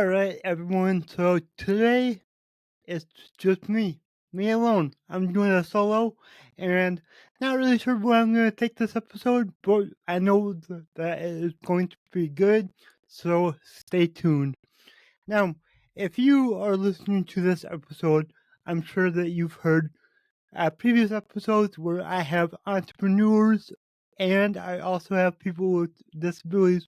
All right, everyone. So today it's just me alone. I'm doing a solo, and not really sure where I'm going to take this episode, but I know that it is going to be good. So stay tuned. Now, if you are listening to this episode, I'm sure that you've heard previous episodes where I have entrepreneurs and I also have people with disabilities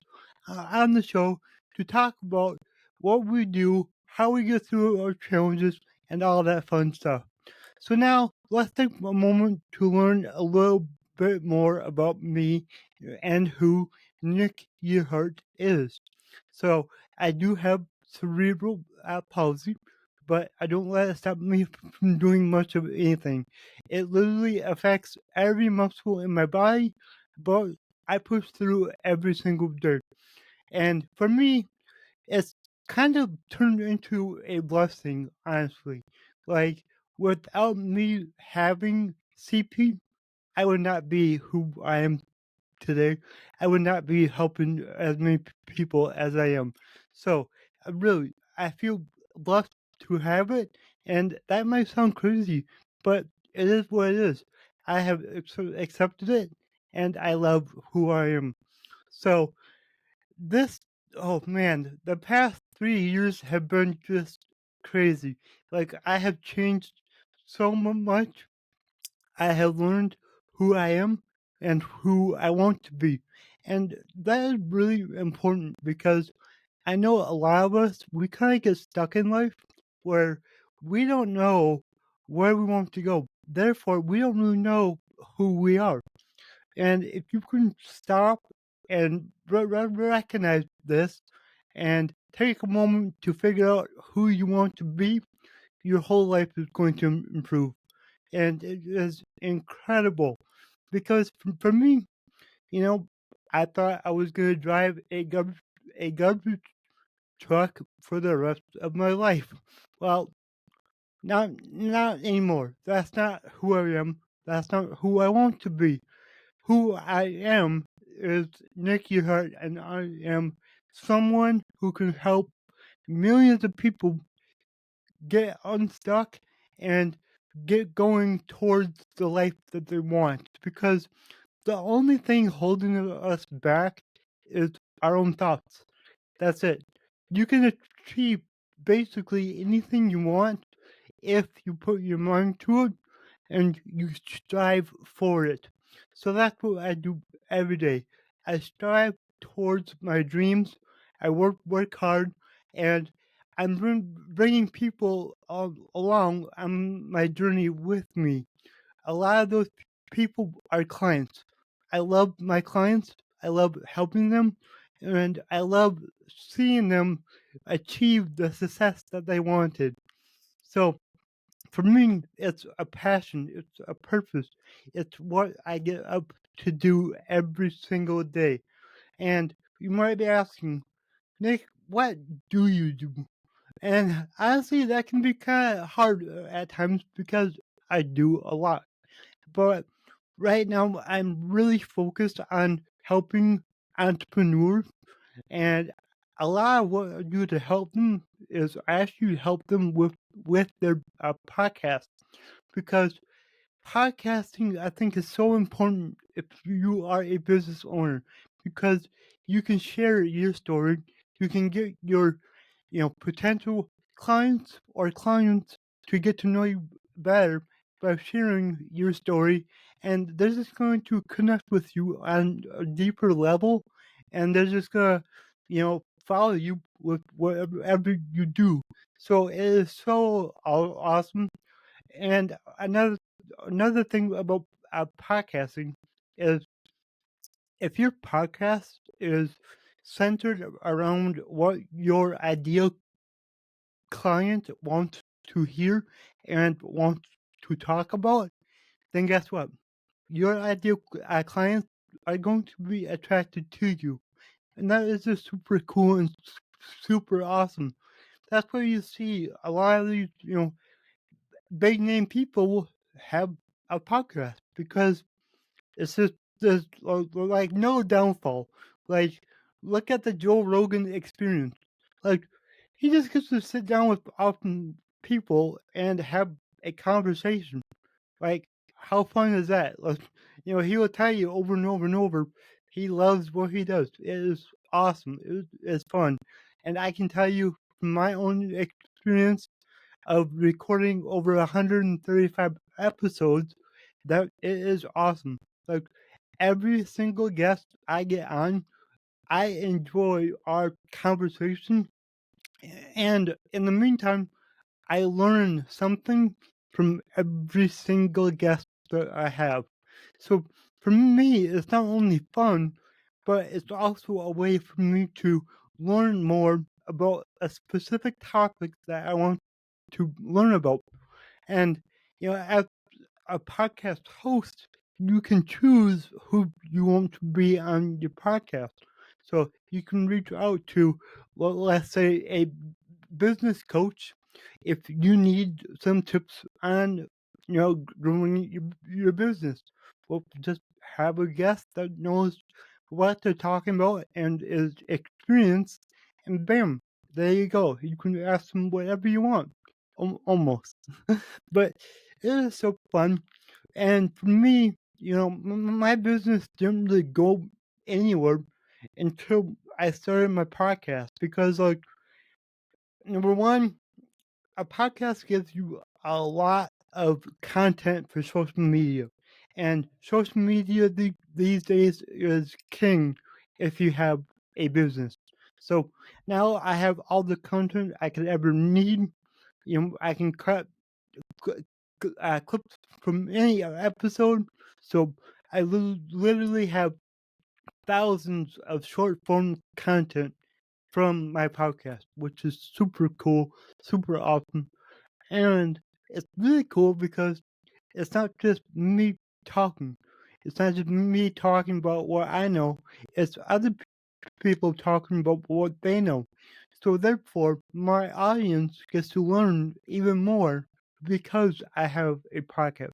on the show to talk about what we do, how we get through our challenges, and all that fun stuff. So now let's take a moment to learn a little bit more about me and who Nick Yerhart is. So I do have cerebral palsy, but I don't let it stop me from doing much of anything. It literally affects every muscle in my body, but I push through every single day. And for me, it's kind of turned into a blessing, honestly. Like, without me having CP, I would not be who I am today. I would not be helping as many people as I am. So, really, I feel blessed to have it, and that might sound crazy, but it is what it is. I have accepted it, and I love who I am. So, this oh man, the past 3 years have been just crazy. Like, I have changed so much. I have learned who I am and who I want to be. And that is really important because I know a lot of us, we kind of get stuck in life where we don't know where we want to go. Therefore, we don't really know who we are. And if you can stop and recognize this and take a moment to figure out who you want to be, your whole life is going to improve. And it is incredible because for me, you know, I thought I was going to drive a garbage truck for the rest of my life. Well, not anymore. That's not who I am. That's not who I want to be. Who I am is Nick Yerhart, and I am someone who can help millions of people get unstuck and get going towards the life that they want. Because the only thing holding us back is our own thoughts. That's it. You can achieve basically anything you want if you put your mind to it and you strive for it. So that's what I do every day. I strive towards my dreams. I work hard, and I'm bringing people along on my journey with me. A lot of those people are clients. I love my clients. I love helping them, and I love seeing them achieve the success that they wanted. So for me, it's a passion, it's a purpose, it's what I get up to do every single day. And you might be asking, Nick, what do you do? And honestly, that can be kind of hard at times because I do a lot. But right now, I'm really focused on helping entrepreneurs, and a lot of what I do to help them is I actually help them with their podcast because podcasting, I think, is so important if you are a business owner because you can share your story. You can get your, potential clients to get to know you better by sharing your story, and they're just going to connect with you on a deeper level, and they're just gonna, follow you with whatever you do. So it is so awesome. And another thing about podcasting is if your podcast is centered around what your ideal client wants to hear and wants to talk about, then guess what? Your ideal clients are going to be attracted to you. And that is just super cool and super awesome. That's where you see a lot of these, big name people have a podcast because it's just there's like no downfall. Like, look at the Joe Rogan experience. Like, he just gets to sit down with often people and have a conversation. Like, how fun is that? Like, he will tell you over and over and over he loves what he does. It is awesome. It's fun. And I can tell you from my own experience of recording over 135 episodes that it is awesome. Like, every single guest I get on, I enjoy our conversation. And in the meantime, I learn something from every single guest that I have. So for me, it's not only fun, but it's also a way for me to learn more about a specific topic that I want to learn about. And, as a podcast host, you can choose who you want to be on your podcast. So you can reach out to, well, let's say, a business coach if you need some tips on, growing your business. Well, just have a guest that knows what they're talking about and is experienced, and bam, there you go. You can ask them whatever you want, almost. But it is so fun. And for me, my business didn't really go anywhere until I started my podcast because, like, number one, a podcast gives you a lot of content for social media. And social media these days is king if you have a business. So now I have all the content I could ever need. I can cut clips from any episode. So I literally have thousands of short form content from my podcast, which is super cool, super awesome. And it's really cool because it's not just me talking. It's not just me talking about what I know. It's other people talking about what they know. So therefore, my audience gets to learn even more because I have a podcast.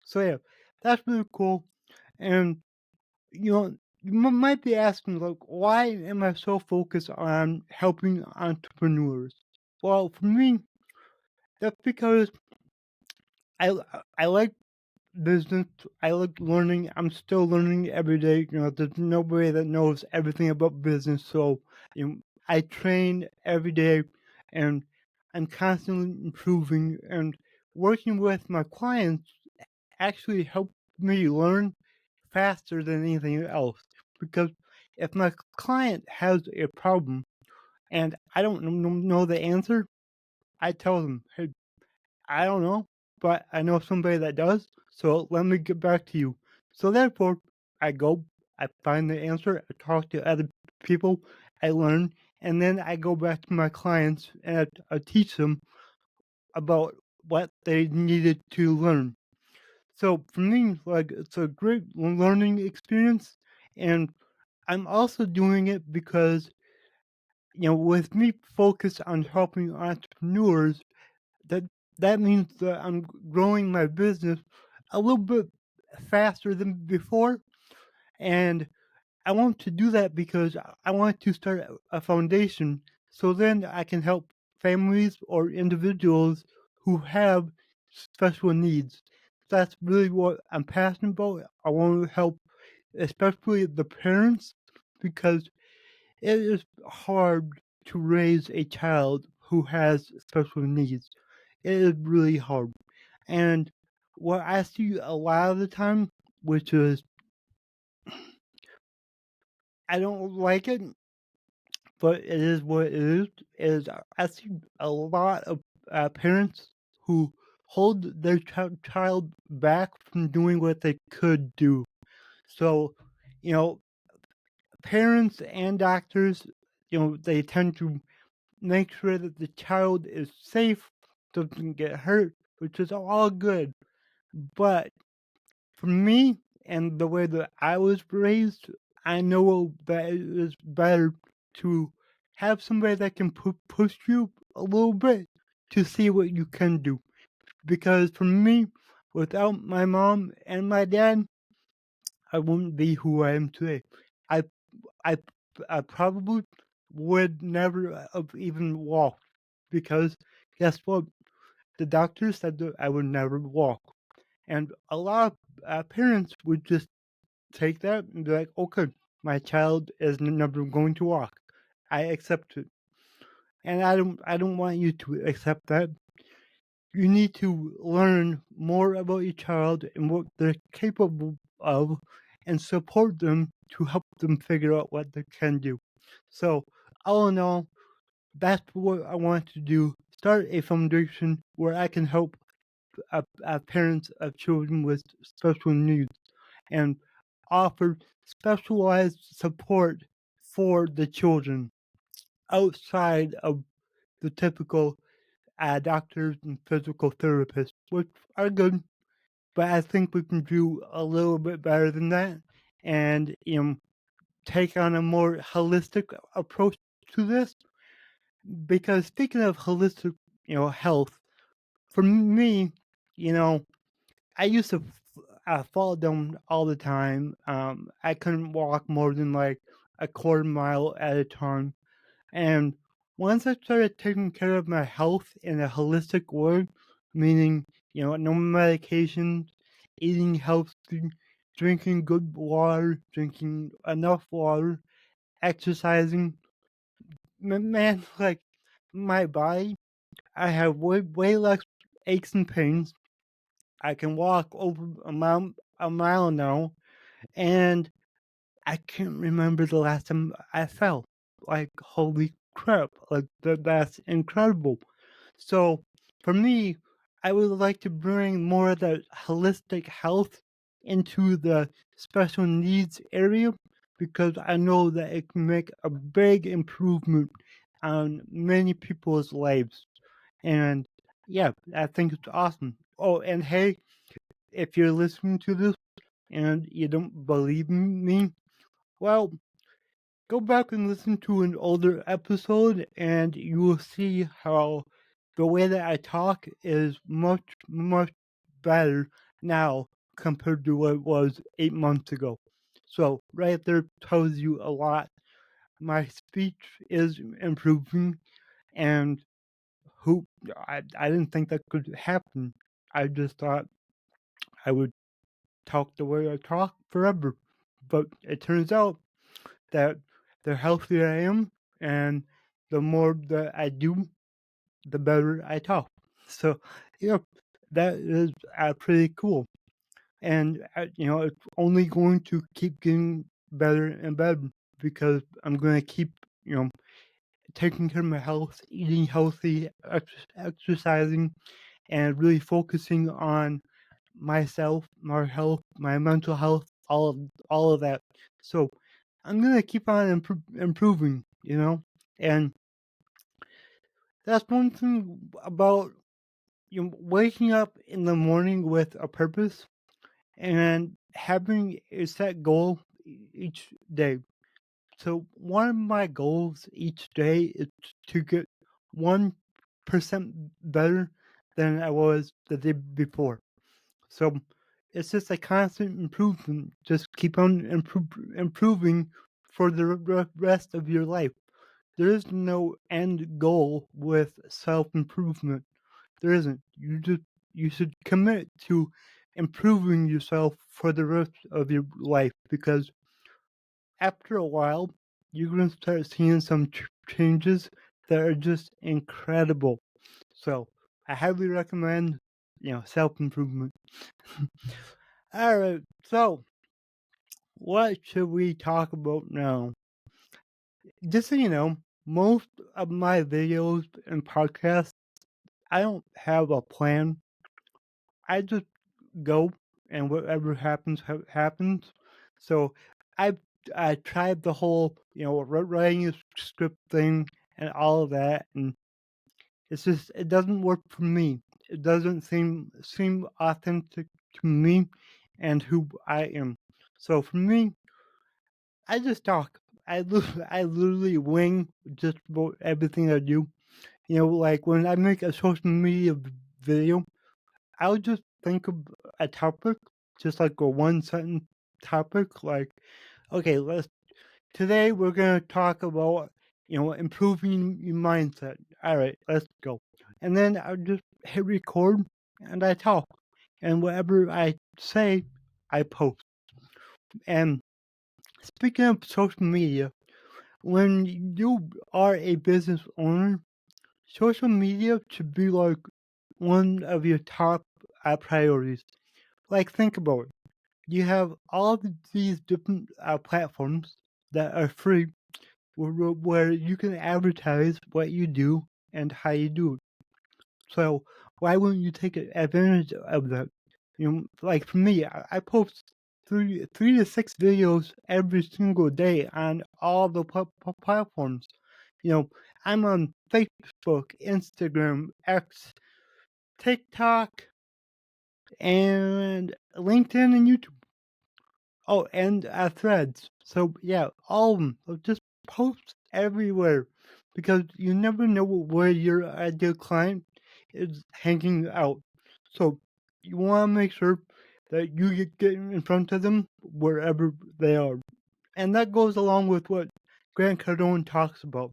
So yeah, that's really cool. And you might be asking, like, why am I so focused on helping entrepreneurs? Well, for me, that's because I I like business. I like learning. I'm still learning every day. There's nobody that knows everything about business. So, I train every day, and I'm constantly improving. And working with my clients actually helps me learn faster than anything else. Because if my client has a problem and I don't know the answer, I tell them, hey, I don't know, but I know somebody that does, so let me get back to you. So therefore, I go, I find the answer, I talk to other people, I learn, and then I go back to my clients and I teach them about what they needed to learn. So for me, like, it's a great learning experience, and I'm also doing it because, with me focused on helping entrepreneurs, that that means that I'm growing my business a little bit faster than before, and I want to do that because I want to start a foundation so then I can help families or individuals who have special needs. That's really what I'm passionate about. I want to help especially the parents because it is hard to raise a child who has special needs. It is really hard. And what I see a lot of the time, which is I don't like it, but it is what it is I see a lot of parents who hold their child back from doing what they could do. So, you know, parents and doctors, they tend to make sure that the child is safe, doesn't get hurt, which is all good. But for me and the way that I was raised, I know that it is better to have somebody that can push you a little bit to see what you can do. Because for me, without my mom and my dad, I wouldn't be who I am today. I I I probably would never have even walked because guess what? The doctor said that I would never walk. And a lot of parents would just take that and be like, okay, my child is never going to walk. I accept it. And I don't want you to accept that. You need to learn more about your child and what they're capable of and support them to help them figure out what they can do. So, all in all, that's what I want to do. Start a foundation where I can help parents of children with special needs and offer specialized support for the children outside of the typical doctors and physical therapists, which are good, but I think we can do a little bit better than that and, take on a more holistic approach to this. Because speaking of holistic, health, for me, you know, I used to fall down all the time. I couldn't walk more than like a quarter mile at a time. And once I started taking care of my health in a holistic way, meaning, no medications, eating healthy, drinking good water, drinking enough water, exercising, man, like my body, I have way less aches and pains. I can walk over a mile now, and I can't remember the last time I fell. Like, holy crap! Like that's incredible. So for me, I would like to bring more of that holistic health into the special needs area because I know that it can make a big improvement on many people's lives. And yeah, I think it's awesome. Oh, and hey, if you're listening to this and you don't believe me, well, go back and listen to an older episode, and you will see how the way that I talk is much, much better now compared to what it was 8 months ago. So, right there tells you a lot. My speech is improving, and who I didn't think that could happen. I just thought I would talk the way I talk forever. But it turns out that the healthier I am and the more that I do, the better I talk. So, yeah, that is pretty cool. And, it's only going to keep getting better and better because I'm going to keep, taking care of my health, eating healthy, exercising, and really focusing on myself, my health, my mental health, all of that. So I'm gonna keep on improving, and that's one thing about waking up in the morning with a purpose and having a set goal each day. So one of my goals each day is to get 1% better than I was the day before. So it's just a constant improvement. Just keep on improving for the rest of your life. There is no end goal with self improvement. There isn't. You should commit to improving yourself for the rest of your life because after a while you're going to start seeing some changes that are just incredible. So I highly recommend self improvement. All right, so what should we talk about now? Just so you know, most of my videos and podcasts, I don't have a plan. I just go and whatever happens, happens. So I I tried the whole, writing a script thing and all of that, and it's just it doesn't work for me. It doesn't seem authentic to me and who I am. So for me, I just talk. I literally wing just about everything I do. Like when I make a social media video, I'll just think of a topic, just like a one sentence topic. Like, okay, today we're gonna talk about improving your mindset. All right, let's go. And then I just hit record and I talk. And whatever I say, I post. And speaking of social media, when you are a business owner, social media should be like one of your top priorities. Like, think about it. You have all of these different platforms that are free where you can advertise what you do and how you do it. So why wouldn't you take advantage of that? Like for me, I post three to six videos every single day on all the platforms. You know, I'm on Facebook, Instagram, X, TikTok, and LinkedIn and YouTube. Oh, and Threads. So yeah, all of them. So just post everywhere because you never know where your ideal client is hanging out. So you want to make sure that you get in front of them wherever they are, and that goes along with what Grant Cardone talks about.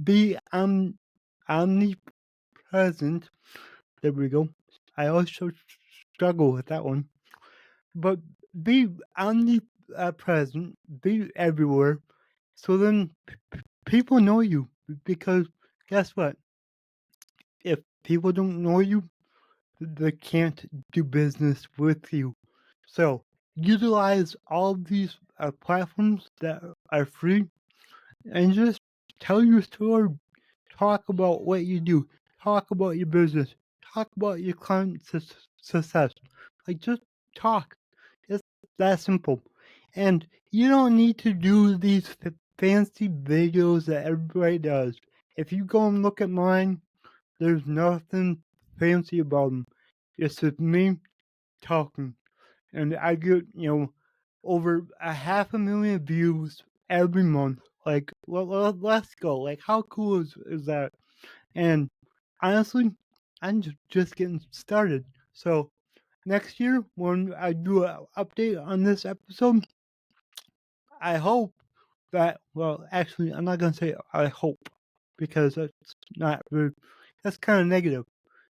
Be omnipresent. There we go. I also struggle with that one. But be omnipresent, be everywhere, so then people know you. Because guess what? If people don't know you, they can't do business with you. So utilize all these platforms that are free and just tell your story. Talk about what you do. Talk about your business. Talk about your client success. Like, just talk. It's that simple. And you don't need to do these fancy videos that everybody does. If you go and look at mine, there's nothing fancy about them. It's just me talking. And I get, over 500,000 views every month. Like, let's go. Like, how cool is that? And honestly, I'm just getting started. So next year, when I do an update on this episode, I hope that, well, actually, I'm not going to say I hope because that's kind of negative.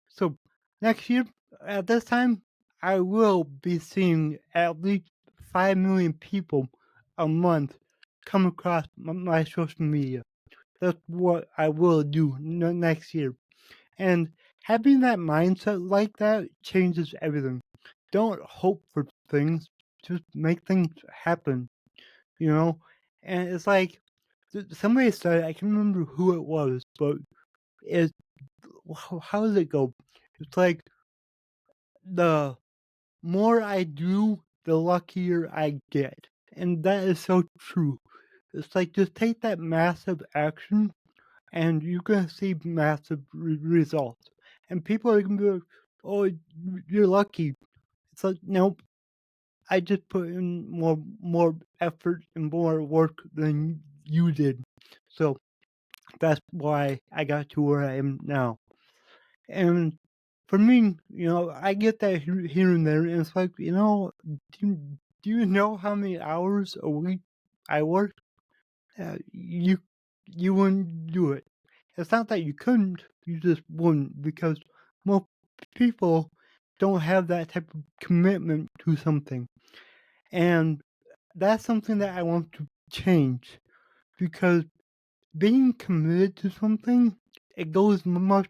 So next year, at this time, I will be seeing at least 5 million people a month come across my social media. That's what I will do next year. And having that mindset like that changes everything. Don't hope for things, just make things happen, you know? And it's like somebody said, I can't remember who it was, but it, how does it go? It's like the more I do, the luckier I get. And that is so true. It's like just take that massive action and you're going to see massive results. And people are going to be like, oh, you're lucky. It's like, nope, I just put in more effort and more work than you did. So that's why I got to where I am now. And for me, I get that here and there, and it's like, do you know how many hours a week I work? You wouldn't do it. It's not that you couldn't, you just wouldn't, because most people don't have that type of commitment to something. And that's something that I want to change, because being committed to something, it goes much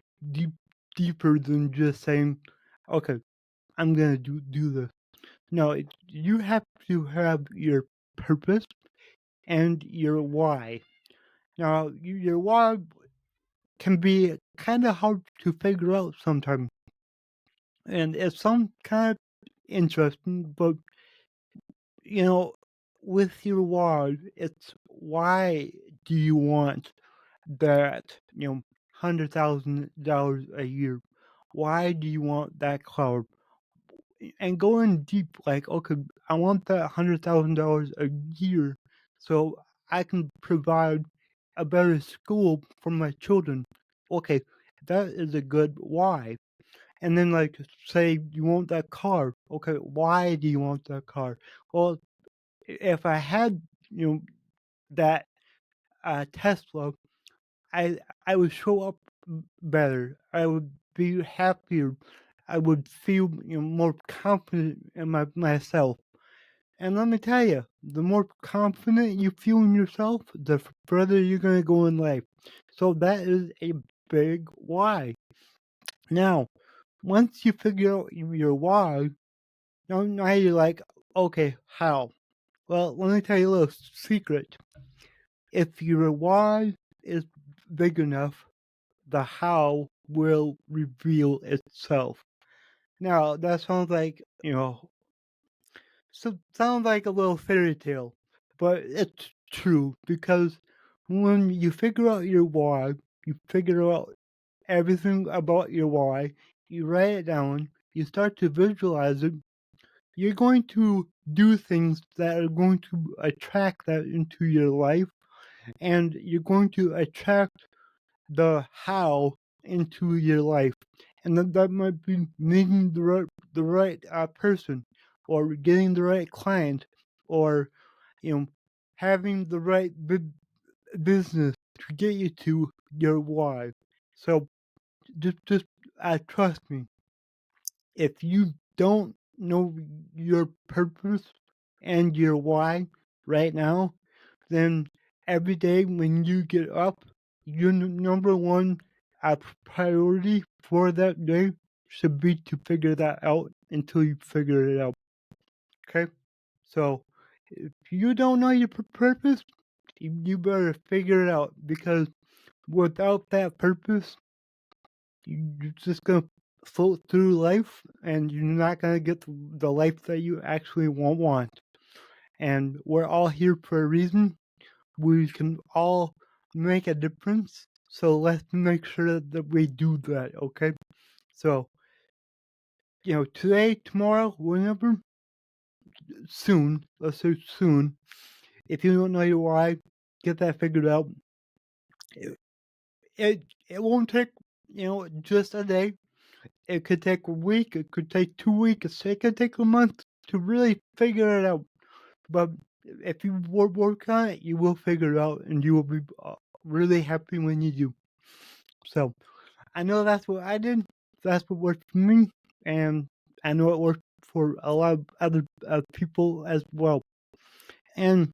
deeper than just saying, okay, I'm gonna do this. No, you have to have your purpose and your why. Now, your why can be kind of hard to figure out sometimes, and it's some kind of interesting, but you know, with your why, it's why do you want that, $100,000 a year? Why do you want that car? And going deep, like, okay, I want that $100,000 a year so I can provide a better school for my children. Okay, that is a good why. And then, like, say you want that car. Okay, why do you want that car? Well, if I had, that Tesla, I would show up better. I would be happier. I would feel more confident in myself. And let me tell you, the more confident you feel in yourself, the further you're gonna go in life. So that is a big why. Now, once you figure out your why, now you're like, okay, how? Well, let me tell you a little secret. If your why is big enough, the how will reveal itself. Now, that sounds like, sounds like a little fairy tale, but it's true because when you figure out your why, you figure out everything about your why, you write it down, you start to visualize it, you're going to do things that are going to attract that into your life, and you're going to attract the how into your life. And that might be meeting the right person, or getting the right client, or having the right business to get you to your why. So just trust me. If you don't know your purpose and your why right now, then every day when you get up, your number one priority for that day should be to figure that out until you figure it out. Okay? So if you don't know your purpose, you better figure it out, because without that purpose, you're just gonna float through life, and you're not gonna get the life that you actually want. And we're all here for a reason. We can all make a difference. So let's make sure that we do that, okay? So, today, tomorrow, whenever, soon, let's say soon, if you don't know your why, get that figured out. It, it won't take, just a day. It could take a week, it could take 2 weeks, it could take a month to really figure it out. But if you work on it, you will figure it out, and you will be really happy when you do. So I know that's what I did. That's what worked for me, and I know it worked for a lot of other people as well. And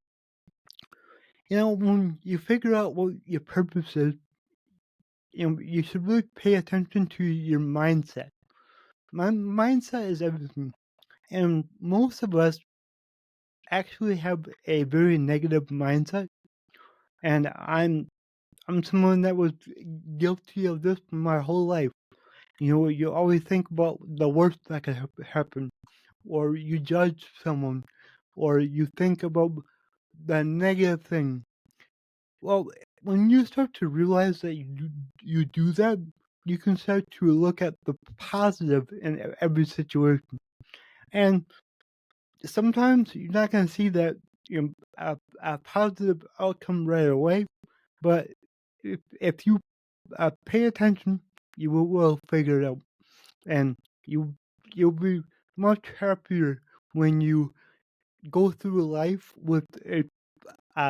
when you figure out what your purpose is, you should really pay attention to your mindset. My mindset is everything, and most of us actually have a very negative mindset. And I'm someone that was guilty of this my whole life. You always think about the worst that could happen, or you judge someone, or you think about the negative thing. Well, when you start to realize that you do that, you can start to look at the positive in every situation. And sometimes you're not going to see that a positive outcome right away, but if you pay attention, you will figure it out, and you you'll be much happier when you go through life with a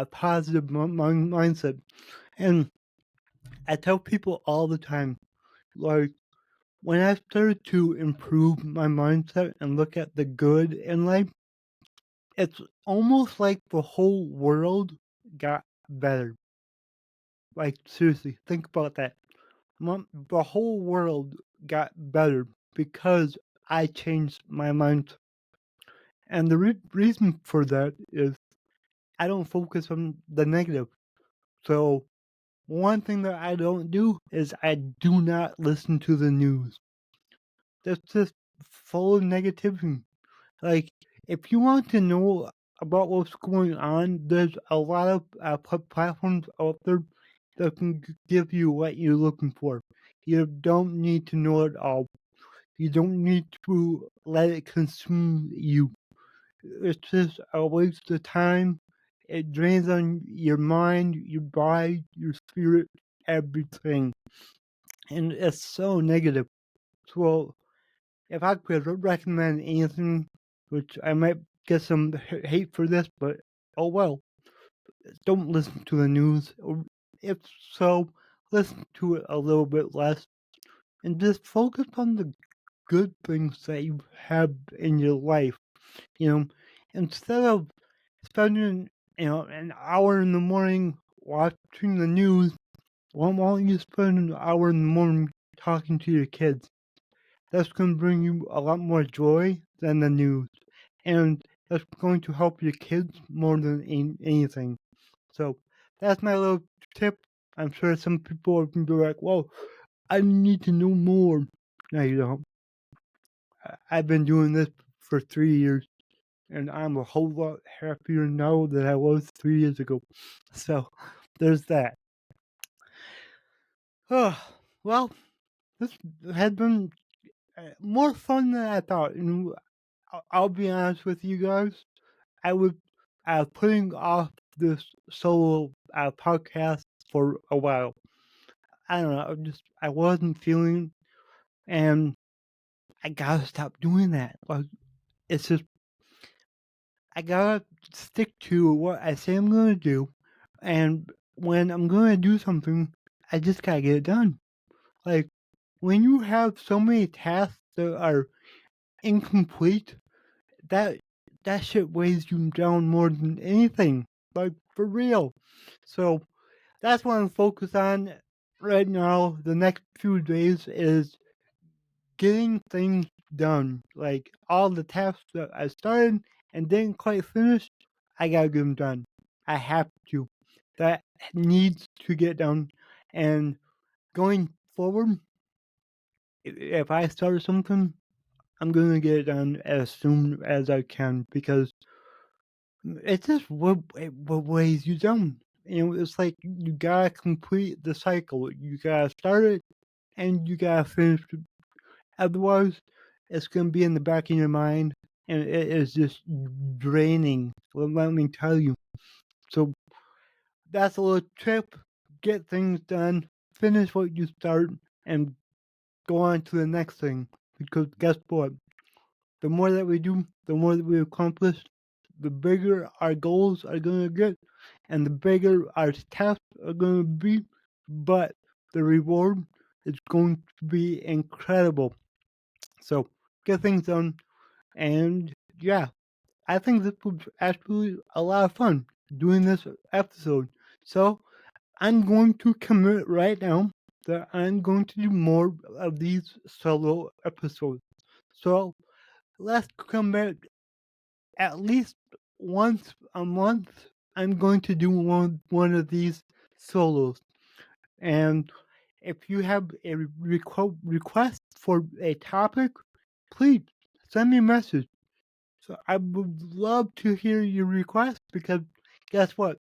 positive mindset. And I tell people all the time, like, when I started to improve my mindset and look at the good in life, it's almost like the whole world got better. Like, seriously, think about that. The whole world got better because I changed my mind. And the reason for that is I don't focus on the negative. So, one thing that I don't do is I do not listen to the news. That's just full of negativity. Like, if you want to know about what's going on, there's a lot of platforms out there that can give you what you're looking for. You don't need to know it all. You don't need to let it consume you. It's just a waste of time. It drains on your mind, your body, your spirit, everything. And it's so negative. So, if I could recommend anything, which I might get some hate for this, but oh well. don't listen to the news, or if so, listen to it a little bit less, and just focus on the good things that you have in your life. You know, instead of spending an hour in the morning watching the news, why don't you spend an hour in the morning talking to your kids? That's going to bring you a lot more joy than the news, and that's going to help your kids more than anything. So that's my little tip. I'm sure some people are going to be like, "Whoa, I need to know more." No, you don't. I've been doing this for 3 years, and I'm a whole lot happier now than I was 3 years ago. So there's that. Oh, well, this has been more fun than I thought. And I'll be honest with you guys. I was putting off this solo podcast for a while. I don't know. I wasn't feeling, and I gotta stop doing that. Like, it's just I gotta stick to what I say I'm gonna do, and when I'm gonna do something, I just gotta get it done. Like, when you have so many tasks that are incomplete, that that shit weighs you down more than anything. Like, for real. So that's what I'm focused on right now. The next few days is getting things done. Like, all the tasks that I started and didn't quite finish, I gotta get them done. I have to. That needs to get done. And going forward, if I start something, I'm gonna get it done as soon as I can, because it's just what weighs you down. It's like you gotta complete the cycle. You gotta start it and you gotta finish it. Otherwise, it's gonna be in the back of your mind, and it is just draining. Let me tell you. So that's a little tip. Get things done. Finish what you start, and go on to the next thing. Because guess what? The more that we do, the more that we accomplish, the bigger our goals are going to get, and the bigger our tasks are going to be. But the reward is going to be incredible. So get things done, and yeah, I think this was actually a lot of fun doing this episode. So I'm going to commit right now that I'm going to do more of these solo episodes. So let's commit at least once a month. I'm going to do one of these solos. And if you have a request for a topic, please send me a message. So I would love to hear your request, because guess what?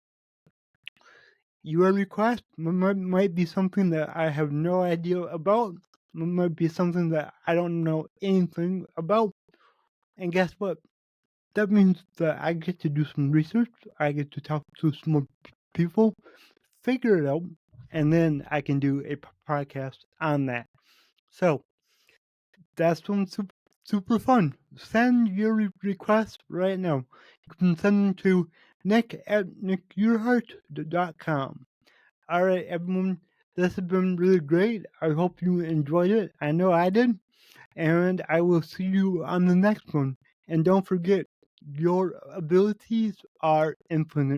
Your request might be something that I have no idea about. It might be something that I don't know anything about. And guess what? That means that I get to do some research. I get to talk to some more people, figure it out, and then I can do a podcast on that. So that's been super fun. Send your requests right now. You can send them to nick@yerhart.com. All right, everyone. This has been really great. I hope you enjoyed it. I know I did. And I will see you on the next one. And don't forget, your abilities are infinite.